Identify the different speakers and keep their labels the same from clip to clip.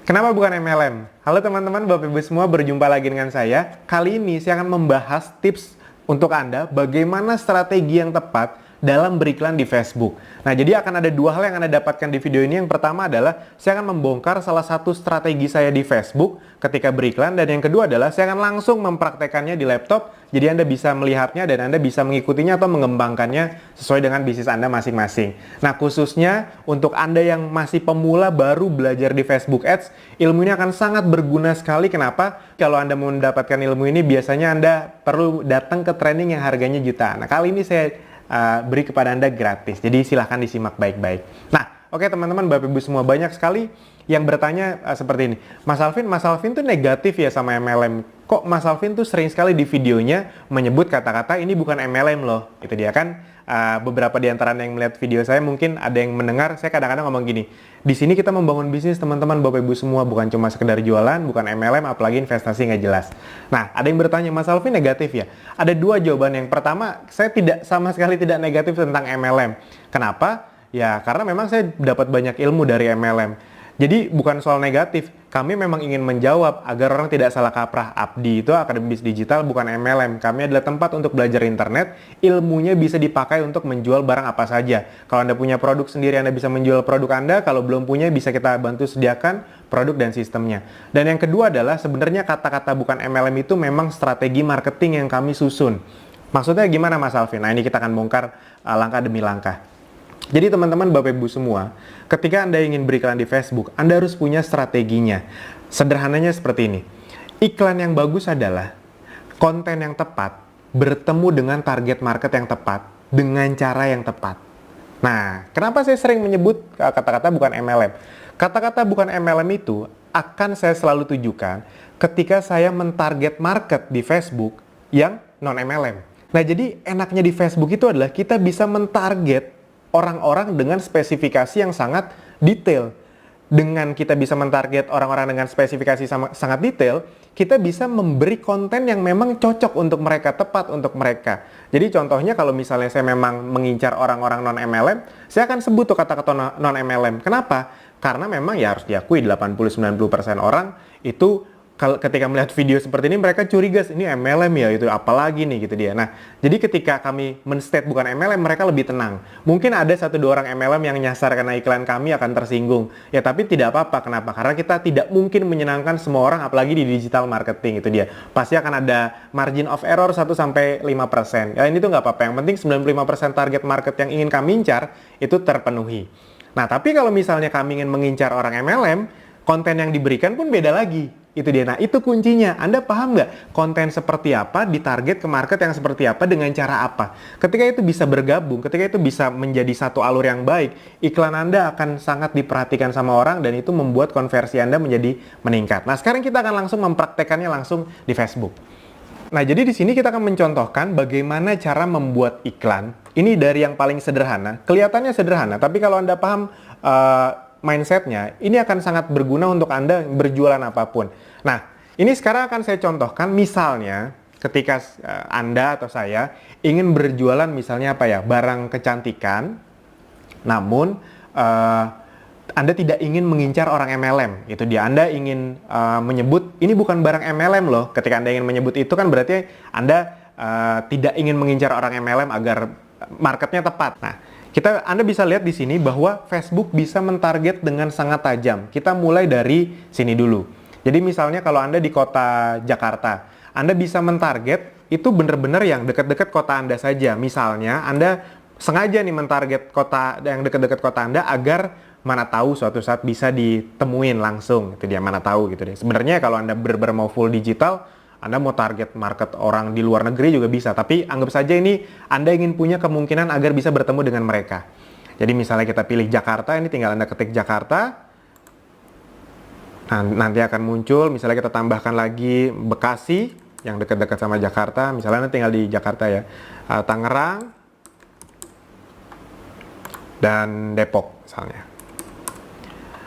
Speaker 1: Kenapa bukan MLM? Halo teman-teman, Bapak Ibu semua, berjumpa lagi dengan saya. Kali ini saya akan membahas tips untuk Anda bagaimana strategi yang tepat dalam beriklan di Facebook. Nah, jadi akan ada dua hal yang Anda dapatkan di video ini. Yang pertama adalah saya akan membongkar salah satu strategi saya di Facebook ketika beriklan, dan yang kedua adalah saya akan langsung mempraktekannya di laptop. Jadi Anda bisa melihatnya dan Anda bisa mengikutinya atau mengembangkannya sesuai dengan bisnis Anda masing-masing. Nah, khususnya untuk Anda yang masih pemula baru belajar di Facebook Ads, ilmu ini akan sangat berguna sekali. Kenapa? Kalau Anda mau mendapatkan ilmu ini, biasanya Anda perlu datang ke training yang harganya jutaan. Nah, kali ini saya beri kepada Anda gratis. Jadi silahkan disimak baik-baik. Nah, oke teman-teman, Bapak Ibu semua, banyak sekali yang bertanya seperti ini. Mas Alvin tuh negatif ya sama MLM. Kok Mas Alvin tuh sering sekali di videonya menyebut kata-kata ini bukan MLM loh. Itu dia kan, beberapa di antara yang melihat video saya mungkin ada yang mendengar saya kadang-kadang ngomong gini. Di sini kita membangun bisnis teman-teman, Bapak Ibu semua, bukan cuma sekedar jualan, bukan MLM, apalagi investasi nggak jelas. Nah, ada yang bertanya, Mas Alvin negatif ya? Ada dua jawaban. Yang pertama, saya sama sekali tidak negatif tentang MLM. Kenapa? Ya, karena memang saya dapat banyak ilmu dari MLM. Jadi bukan soal negatif, kami memang ingin menjawab agar orang tidak salah kaprah. Abdi itu Akademi Bisnis Digital, bukan MLM. Kami adalah tempat untuk belajar internet, ilmunya bisa dipakai untuk menjual barang apa saja. Kalau Anda punya produk sendiri, Anda bisa menjual produk Anda. Kalau belum punya, bisa kita bantu sediakan produk dan sistemnya. Dan yang kedua adalah sebenarnya kata-kata bukan MLM itu memang strategi marketing yang kami susun. Maksudnya gimana Mas Alvin? Nah, ini kita akan bongkar langkah demi langkah. Jadi teman-teman, Bapak Ibu semua, ketika Anda ingin beriklan di Facebook, Anda harus punya strateginya. Sederhananya seperti ini. Iklan yang bagus adalah konten yang tepat, bertemu dengan target market yang tepat, dengan cara yang tepat. Nah, kenapa saya sering menyebut kata-kata bukan MLM? Kata-kata bukan MLM itu akan saya selalu tujukan ketika saya mentarget market di Facebook yang non-MLM. Nah, jadi enaknya di Facebook itu adalah kita bisa mentarget orang-orang dengan spesifikasi yang sangat detail. Dengan kita bisa mentarget orang-orang dengan spesifikasi sangat detail, kita bisa memberi konten yang memang cocok untuk mereka, tepat untuk mereka. Jadi contohnya kalau misalnya saya memang mengincar orang-orang non-MLM, saya akan sebut tuh kata-kata non-MLM. Kenapa? Karena memang ya harus diakui 80-90% orang itu ketika melihat video seperti ini mereka curiga, ini MLM ya, itu apalagi nih gitu dia. Nah, jadi ketika kami men-state bukan MLM, mereka lebih tenang. Mungkin ada 1-2 orang MLM yang nyasar karena iklan kami akan tersinggung. Ya tapi tidak apa-apa. Kenapa? Karena kita tidak mungkin menyenangkan semua orang, apalagi di digital marketing, itu dia. Pasti akan ada margin of error 1-5%. Ya ini tuh nggak apa-apa. Yang penting 95% target market yang ingin kami incar itu terpenuhi. Nah, tapi kalau misalnya kami ingin mengincar orang MLM, konten yang diberikan pun beda lagi. Itu dia. Nah, itu kuncinya. Anda paham nggak? Konten seperti apa, ditarget ke market yang seperti apa, dengan cara apa. Ketika itu bisa bergabung, ketika itu bisa menjadi satu alur yang baik, iklan Anda akan sangat diperhatikan sama orang, dan itu membuat konversi Anda menjadi meningkat. Nah, sekarang kita akan langsung mempraktekannya langsung di Facebook. Nah, jadi di sini kita akan mencontohkan bagaimana cara membuat iklan. Ini dari yang paling sederhana. Kelihatannya sederhana, tapi kalau Anda paham mindsetnya, ini akan sangat berguna untuk Anda berjualan apapun. Nah, ini sekarang akan saya contohkan, misalnya ketika Anda atau saya ingin berjualan misalnya apa ya, barang kecantikan, namun Anda tidak ingin mengincar orang MLM. Itu dia, Anda ingin menyebut ini bukan barang MLM loh. Ketika Anda ingin menyebut itu kan berarti Anda tidak ingin mengincar orang MLM agar marketnya tepat. Nah, Anda bisa lihat di sini bahwa Facebook bisa mentarget dengan sangat tajam. Kita mulai dari sini dulu. Jadi misalnya kalau Anda di kota Jakarta, Anda bisa mentarget itu benar-benar yang dekat-dekat kota Anda saja. Misalnya Anda sengaja nih mentarget kota yang dekat-dekat kota Anda agar mana tahu suatu saat bisa ditemuin langsung. Itu dia, mana tahu gitu deh. Sebenarnya kalau Anda benar-benar mau full digital, Anda mau target market orang di luar negeri juga bisa, tapi anggap saja ini Anda ingin punya kemungkinan agar bisa bertemu dengan mereka. Jadi misalnya kita pilih Jakarta, ini tinggal Anda ketik Jakarta. Nah, nanti akan muncul, misalnya kita tambahkan lagi Bekasi, yang dekat-dekat sama Jakarta. Misalnya Anda tinggal di Jakarta ya. Tangerang, dan Depok misalnya.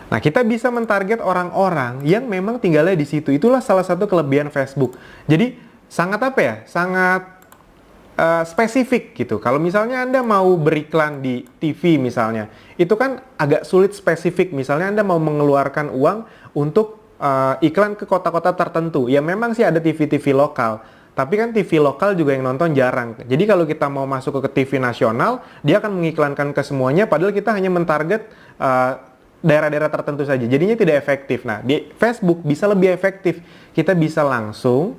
Speaker 1: Nah, kita bisa mentarget orang-orang yang memang tinggalnya di situ. Itulah salah satu kelebihan Facebook. Jadi, sangat apa ya? Sangat spesifik gitu. Kalau misalnya Anda mau beriklan di TV misalnya, itu kan agak sulit spesifik. Misalnya Anda mau mengeluarkan uang untuk iklan ke kota-kota tertentu. Ya memang sih ada TV-TV lokal, tapi kan TV lokal juga yang nonton jarang. Jadi kalau kita mau masuk ke TV nasional, dia akan mengiklankan ke semuanya, padahal kita hanya mentarget daerah-daerah tertentu saja. Jadinya tidak efektif. Nah, di Facebook bisa lebih efektif. Kita bisa langsung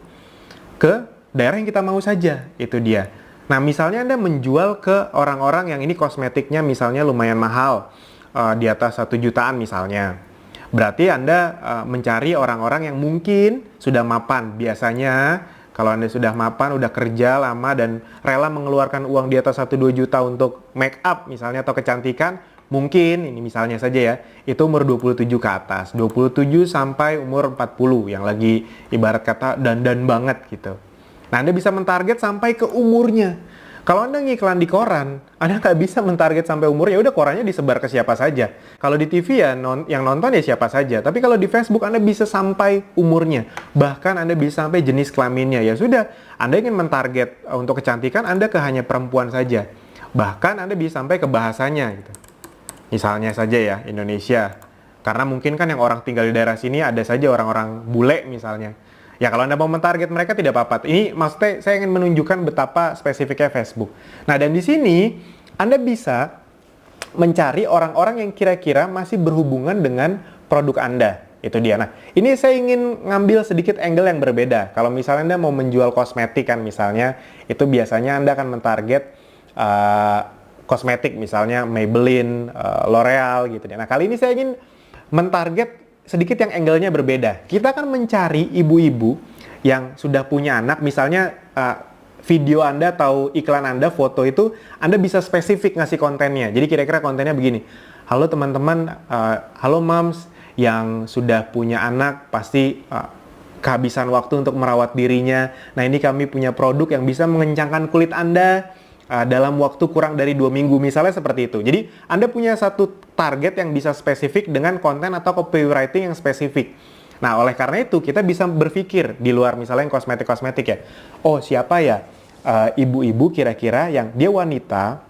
Speaker 1: ke daerah yang kita mau saja. Itu dia. Nah, misalnya Anda menjual ke orang-orang yang ini kosmetiknya misalnya lumayan mahal, di atas 1 jutaan misalnya. Berarti Anda mencari orang-orang yang mungkin sudah mapan. Biasanya kalau Anda sudah mapan, udah kerja lama dan rela mengeluarkan uang di atas 1-2 juta untuk make up misalnya atau kecantikan, mungkin ini misalnya saja ya, itu umur 27 ke atas. 27 sampai umur 40 yang lagi ibarat kata dandan banget gitu. Nah, Anda bisa mentarget sampai ke umurnya. Kalau Anda ngiklan di koran, Anda nggak bisa mentarget sampai umurnya, udah korannya disebar ke siapa saja. Kalau di TV ya yang nonton ya siapa saja. Tapi kalau di Facebook Anda bisa sampai umurnya. Bahkan Anda bisa sampai jenis kelaminnya. Ya sudah, Anda ingin mentarget untuk kecantikan, Anda ke hanya perempuan saja. Bahkan Anda bisa sampai ke bahasanya gitu. Misalnya saja ya, Indonesia. Karena mungkin kan yang orang tinggal di daerah sini ada saja orang-orang bule misalnya. Ya kalau Anda mau mentarget mereka tidak apa-apa. Ini maksudnya saya ingin menunjukkan betapa spesifiknya Facebook. Nah, dan di sini Anda bisa mencari orang-orang yang kira-kira masih berhubungan dengan produk Anda. Itu dia. Nah, ini saya ingin ngambil sedikit angle yang berbeda. Kalau misalnya Anda mau menjual kosmetik kan misalnya, itu biasanya Anda akan mentarget kosmetik misalnya Maybelline, L'Oreal gitu. Nah, kali ini saya ingin mentarget sedikit yang angle-nya berbeda. Kita akan mencari ibu-ibu yang sudah punya anak, misalnya video Anda atau iklan Anda, foto itu, Anda bisa spesifik ngasih kontennya. Jadi kira-kira kontennya begini, halo teman-teman, halo moms yang sudah punya anak, pasti kehabisan waktu untuk merawat dirinya. Nah, ini kami punya produk yang bisa mengencangkan kulit Anda dalam waktu kurang dari 2 minggu, misalnya seperti itu. Jadi Anda punya satu target yang bisa spesifik dengan konten atau copywriting yang spesifik. Nah, oleh karena itu kita bisa berpikir di luar misalnya yang kosmetik-kosmetik ya. Oh, siapa ya ibu-ibu kira-kira yang dia wanita,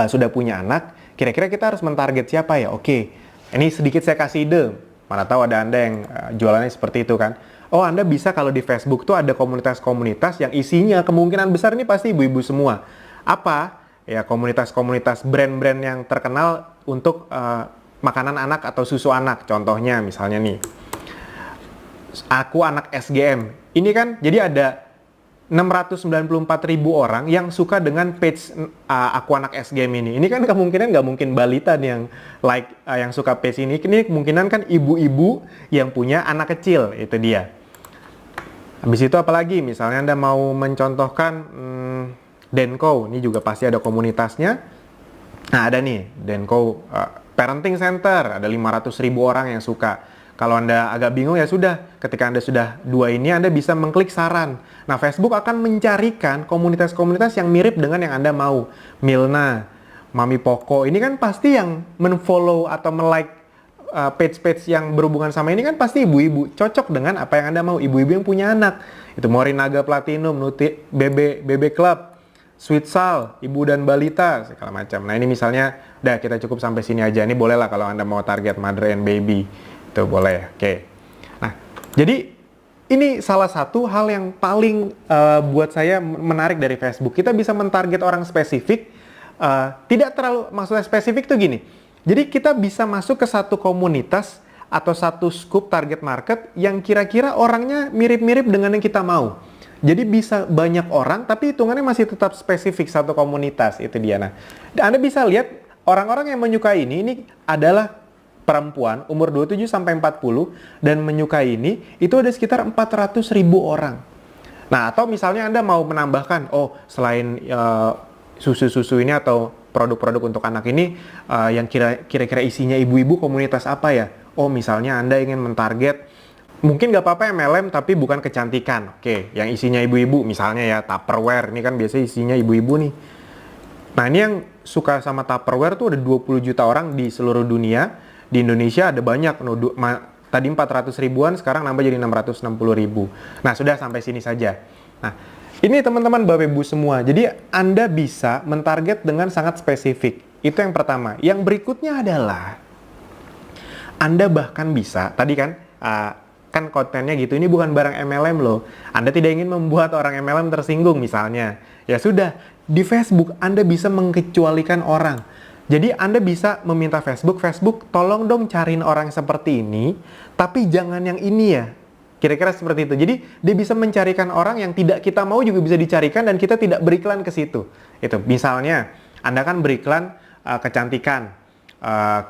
Speaker 1: sudah punya anak, kira-kira kita harus mentarget siapa ya? Oke, ini sedikit saya kasih ide. Mana tahu ada Anda yang jualannya seperti itu kan. Oh, Anda bisa kalau di Facebook tuh ada komunitas-komunitas yang isinya kemungkinan besar ini pasti ibu-ibu semua. Apa? Ya, komunitas-komunitas brand-brand yang terkenal untuk makanan anak atau susu anak. Contohnya misalnya nih, Aku Anak SGM. Ini kan jadi ada 694.000 orang yang suka dengan page Aku Anak SGM ini. Ini kan kemungkinan nggak mungkin balita nih yang like, yang suka page ini. Ini kemungkinan kan ibu-ibu yang punya anak kecil, itu dia. Habis itu apalagi, misalnya Anda mau mencontohkan Denko, ini juga pasti ada komunitasnya. Nah, ada nih, Denko Parenting Center, ada 500.000 orang yang suka. Kalau Anda agak bingung ya sudah, ketika Anda sudah 2 ini, Anda bisa mengklik saran. Nah, Facebook akan mencarikan komunitas-komunitas yang mirip dengan yang Anda mau. Milna, Mami Poko, ini kan pasti yang men-follow atau me-like page-page yang berhubungan sama ini kan pasti ibu-ibu, cocok dengan apa yang Anda mau, ibu-ibu yang punya anak. Itu Morinaga Platinum, BB Club, Sweet Sal, Ibu dan Balita, segala macam. Nah, ini misalnya, udah kita cukup sampai sini aja. Ini boleh lah kalau Anda mau target mother and baby. Itu boleh, oke. Nah, jadi ini salah satu hal yang paling buat saya menarik dari Facebook. Kita bisa mentarget orang spesifik, tidak terlalu, maksudnya spesifik tuh gini. Jadi kita bisa masuk ke satu komunitas atau satu scope target market yang kira-kira orangnya mirip-mirip dengan yang kita mau. Jadi bisa banyak orang, tapi hitungannya masih tetap spesifik satu komunitas, itu dia. Nah, Anda bisa lihat orang-orang yang menyukai ini adalah perempuan umur 27-40 dan menyukai ini, itu ada sekitar 400.000 orang. Nah, atau misalnya Anda mau menambahkan, oh selain susu-susu ini atau produk-produk untuk anak ini yang kira-kira isinya ibu-ibu, komunitas apa ya? Oh, misalnya Anda ingin mentarget, mungkin nggak apa-apa MLM tapi bukan kecantikan. Oke, yang isinya ibu-ibu, misalnya ya Tupperware, ini kan biasanya isinya ibu-ibu nih. Nah, ini yang suka sama Tupperware tuh ada 20 juta orang di seluruh dunia. Di Indonesia ada banyak, tadi 400 ribuan, sekarang nambah jadi 660 ribu. Nah, sudah sampai sini saja. Nah, Ini teman-teman Bapak Ibu semua, jadi Anda bisa mentarget dengan sangat spesifik. Itu yang pertama. Yang berikutnya adalah Anda bahkan bisa, tadi kan kan kontennya gitu, ini bukan barang MLM loh. Anda tidak ingin membuat orang MLM tersinggung misalnya. Ya sudah, di Facebook Anda bisa mengkecualikan orang. Jadi Anda bisa meminta Facebook, tolong dong cariin orang seperti ini, tapi jangan yang ini ya. Kira-kira seperti itu. Jadi dia bisa mencarikan orang yang tidak kita mau juga bisa dicarikan dan kita tidak beriklan ke situ. Itu misalnya Anda kan beriklan kecantikan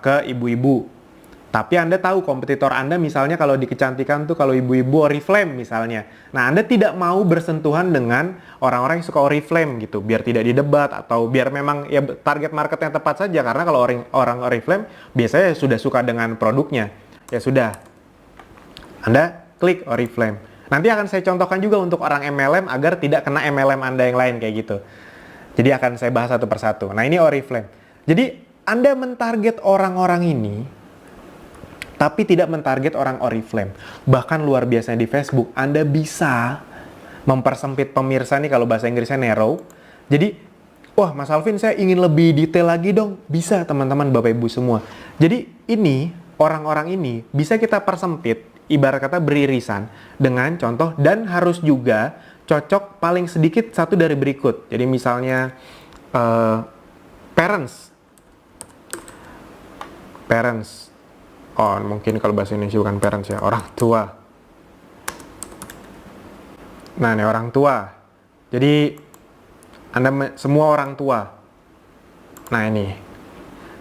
Speaker 1: ke ibu-ibu. Tapi Anda tahu kompetitor Anda misalnya kalau di kecantikan tuh kalau ibu-ibu Oriflame misalnya. Nah, Anda tidak mau bersentuhan dengan orang-orang yang suka Oriflame gitu, biar tidak didebat atau biar memang ya target marketnya tepat saja, karena kalau orang Oriflame biasanya sudah suka dengan produknya. Ya sudah, Anda klik Oriflame. Nanti akan saya contohkan juga untuk orang MLM agar tidak kena MLM Anda yang lain kayak gitu. Jadi akan saya bahas satu persatu. Nah, ini Oriflame. Jadi Anda mentarget orang-orang ini tapi tidak mentarget orang Oriflame. Bahkan luar biasanya di Facebook, Anda bisa mempersempit pemirsa nih, kalau bahasa Inggrisnya narrow. Jadi, wah Mas Alvin saya ingin lebih detail lagi dong. Bisa teman-teman Bapak Ibu semua. Jadi ini, orang-orang ini bisa kita persempit, ibarat kata beririsan dengan contoh, dan harus juga cocok paling sedikit satu dari berikut. Jadi misalnya parents. Oh, mungkin kalau bahasa Indonesia bukan parents ya, orang tua. Nah, ini orang tua. Jadi, Anda semua orang tua. Nah, ini.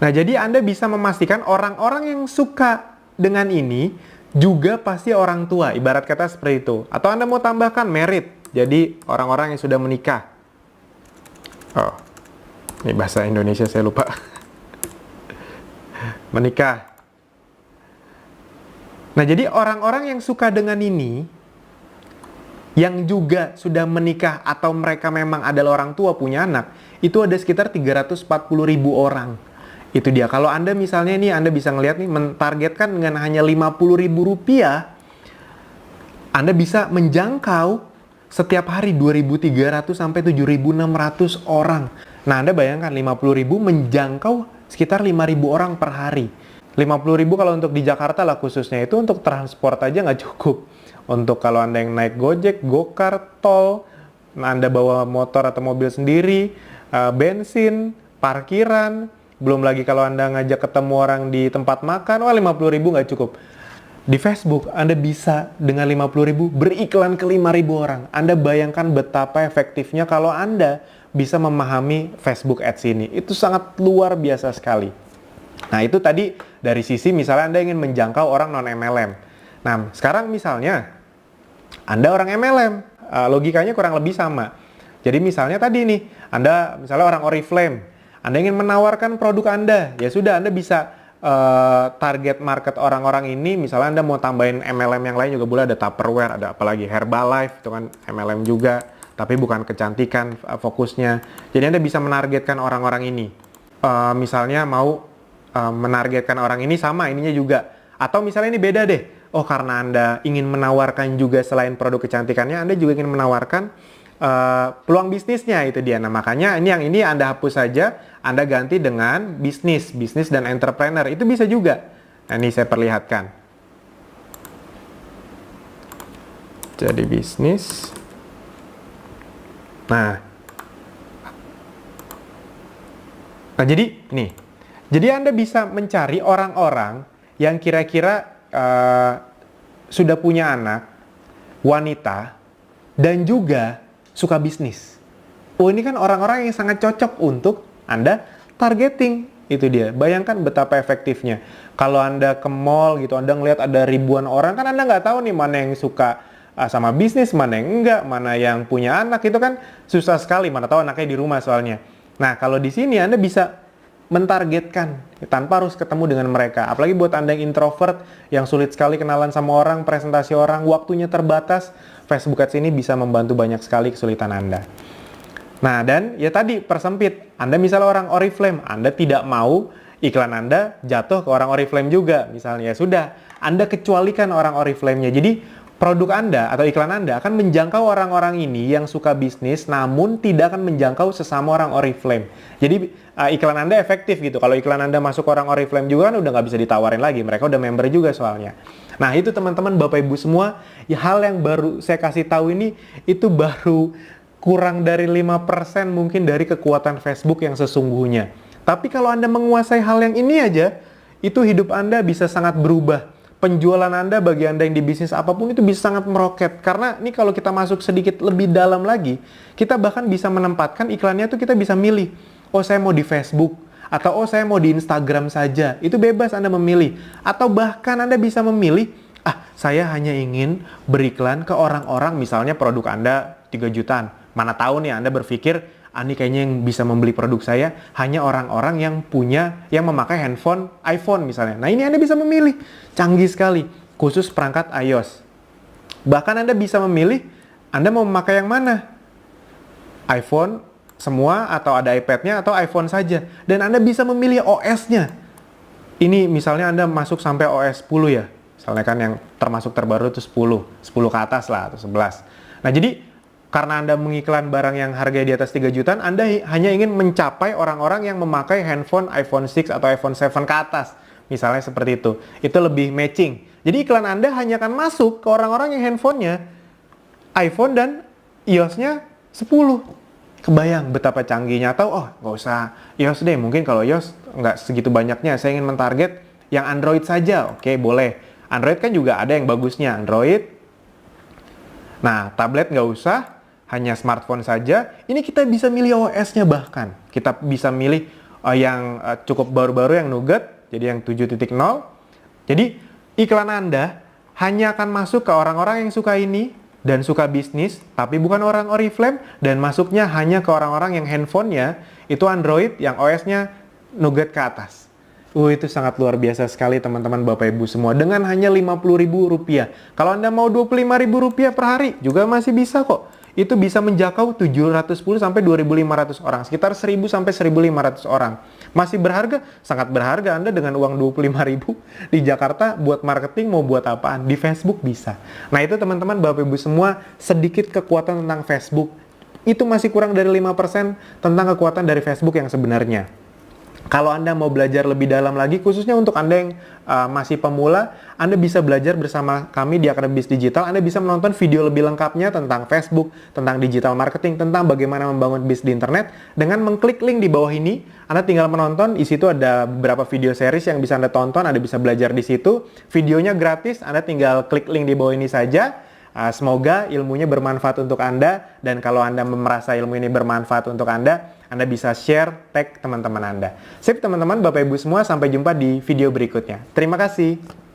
Speaker 1: Nah, jadi Anda bisa memastikan orang-orang yang suka dengan ini juga pasti orang tua, ibarat kata seperti itu. Atau Anda mau tambahkan married, jadi orang-orang yang sudah menikah. Oh, ini bahasa Indonesia saya lupa. Menikah. Nah, jadi orang-orang yang suka dengan ini, yang juga sudah menikah atau mereka memang adalah orang tua punya anak, itu ada sekitar 340.000 orang. Itu dia. Kalau Anda misalnya nih, Anda bisa ngelihat nih, mentargetkan dengan hanya Rp50.000, Anda bisa menjangkau setiap hari 2.300 sampai 7.600 orang. Nah, Anda bayangkan 50.000 menjangkau sekitar 5.000 orang per hari. 50.000 kalau untuk di Jakarta lah khususnya, itu untuk transport aja nggak cukup. Untuk kalau Anda yang naik Gojek, Gokar, tol, Anda bawa motor atau mobil sendiri, bensin, parkiran, belum lagi kalau Anda ngajak ketemu orang di tempat makan, wah 50.000 nggak cukup. Di Facebook, Anda bisa dengan 50.000 beriklan ke 5.000 orang. Anda bayangkan betapa efektifnya kalau Anda bisa memahami Facebook Ads ini. Itu sangat luar biasa sekali. Nah, itu tadi dari sisi misalnya Anda ingin menjangkau orang non-MLM. Nah, sekarang misalnya Anda orang MLM, logikanya kurang lebih sama. Jadi misalnya tadi nih, Anda misalnya orang Oriflame, Anda ingin menawarkan produk Anda, ya sudah Anda bisa target market orang-orang ini. Misalnya Anda mau tambahin MLM yang lain juga boleh, ada Tupperware, ada apalagi Herbalife, itu kan MLM juga, tapi bukan kecantikan fokusnya. Jadi Anda bisa menargetkan orang-orang ini. Misalnya mau menargetkan orang ini sama ininya juga. Atau misalnya ini beda deh. Oh, karena Anda ingin menawarkan juga selain produk kecantikannya, Anda juga ingin menawarkan peluang bisnisnya, itu dia. Nah, makanya ini Anda hapus saja, Anda ganti dengan bisnis dan entrepreneur. Itu bisa juga. Nah, ini saya perlihatkan. Jadi bisnis. Nah, jadi nih. Jadi Anda bisa mencari orang-orang yang kira-kira sudah punya anak, wanita, dan juga suka bisnis. Oh, ini kan orang-orang yang sangat cocok untuk Anda targeting. Itu dia. Bayangkan betapa efektifnya. Kalau Anda ke mall gitu, Anda ngelihat ada ribuan orang, kan Anda nggak tahu nih mana yang suka sama bisnis, mana yang enggak, mana yang punya anak. Itu kan susah sekali, mana tahu anaknya di rumah soalnya. Nah, kalau di sini Anda bisa mentargetkan tanpa harus ketemu dengan mereka. Apalagi buat Anda yang introvert, yang sulit sekali kenalan sama orang, presentasi orang, waktunya terbatas, Facebook Ads ini bisa membantu banyak sekali kesulitan Anda. Nah, dan ya tadi persempit. Anda misalnya orang Oriflame, Anda tidak mau iklan Anda jatuh ke orang Oriflame juga. Misalnya ya sudah, Anda kecualikan orang Oriflame-nya. Jadi produk Anda atau iklan Anda akan menjangkau orang-orang ini yang suka bisnis, namun tidak akan menjangkau sesama orang Oriflame. Jadi iklan Anda efektif gitu. Kalau iklan Anda masuk orang Oriflame juga kan udah nggak bisa ditawarin lagi. Mereka udah member juga soalnya. Nah itu teman-teman, Bapak Ibu semua, ya, hal yang baru saya kasih tahu ini itu baru kurang dari 5% mungkin dari kekuatan Facebook yang sesungguhnya. Tapi kalau Anda menguasai hal yang ini aja, itu hidup Anda bisa sangat berubah. Penjualan Anda bagi Anda yang di bisnis apapun itu bisa sangat meroket. Karena ini kalau kita masuk sedikit lebih dalam lagi, kita bahkan bisa menempatkan iklannya tuh kita bisa milih. Oh saya mau di Facebook, atau oh saya mau di Instagram saja. Itu bebas Anda memilih. Atau bahkan Anda bisa memilih, saya hanya ingin beriklan ke orang-orang, misalnya produk Anda 3 jutaan. Mana tahu nih Anda berpikir, ini kayaknya yang bisa membeli produk saya hanya orang-orang yang memakai handphone iPhone misalnya. Nah ini Anda bisa memilih, canggih sekali, khusus perangkat iOS. Bahkan Anda bisa memilih, Anda mau memakai yang mana? iPhone semua, atau ada iPad-nya, atau iPhone saja. Dan Anda bisa memilih OS-nya. Ini misalnya Anda masuk sampai OS 10 ya. Misalnya kan yang termasuk terbaru itu 10 ke atas lah, atau 11. Nah jadi, karena Anda mengiklan barang yang harganya di atas 3 jutaan, Anda hanya ingin mencapai orang-orang yang memakai handphone iPhone 6 atau iPhone 7 ke atas. Misalnya seperti itu. Itu lebih matching. Jadi iklan Anda hanya akan masuk ke orang-orang yang handphonenya iPhone dan iOS-nya 10. Kebayang betapa canggihnya. Atau, nggak usah iOS deh. Mungkin kalau iOS nggak segitu banyaknya. Saya ingin mentarget yang Android saja. Oke, boleh. Android kan juga ada yang bagusnya. Android. Nah, tablet nggak usah. Hanya smartphone saja, ini kita bisa milih OS-nya bahkan. Kita bisa milih yang cukup baru-baru, yang Nougat, jadi yang 7.0. Jadi iklan Anda hanya akan masuk ke orang-orang yang suka ini dan suka bisnis, tapi bukan orang Oriflame, dan masuknya hanya ke orang-orang yang handphonenya itu Android, yang OS-nya Nougat ke atas. Itu sangat luar biasa sekali teman-teman Bapak Ibu semua. Dengan hanya Rp50.000. Kalau Anda mau Rp25.000 per hari, juga masih bisa kok. Itu bisa menjangkau 710 sampai 2.500 orang, sekitar 1.000 sampai 1.500 orang. Masih berharga? Sangat berharga. Anda dengan uang 25.000 di Jakarta buat marketing mau buat apaan? Di Facebook bisa. Nah itu teman-teman Bapak Ibu semua, sedikit kekuatan tentang Facebook. Itu masih kurang dari 5% tentang kekuatan dari Facebook yang sebenarnya. Kalau Anda mau belajar lebih dalam lagi, khususnya untuk Anda yang masih pemula, Anda bisa belajar bersama kami di Akademi Bisnis Digital. Anda bisa menonton video lebih lengkapnya tentang Facebook, tentang digital marketing, tentang bagaimana membangun bisnis di internet. Dengan mengklik link di bawah ini, Anda tinggal menonton. Di situ ada beberapa video series yang bisa Anda tonton. Anda bisa belajar di situ. Videonya gratis, Anda tinggal klik link di bawah ini saja. Semoga ilmunya bermanfaat untuk Anda. Dan kalau Anda merasa ilmu ini bermanfaat untuk Anda bisa share, tag teman-teman Anda. Sip teman-teman, Bapak Ibu semua, sampai jumpa di video berikutnya. Terima kasih.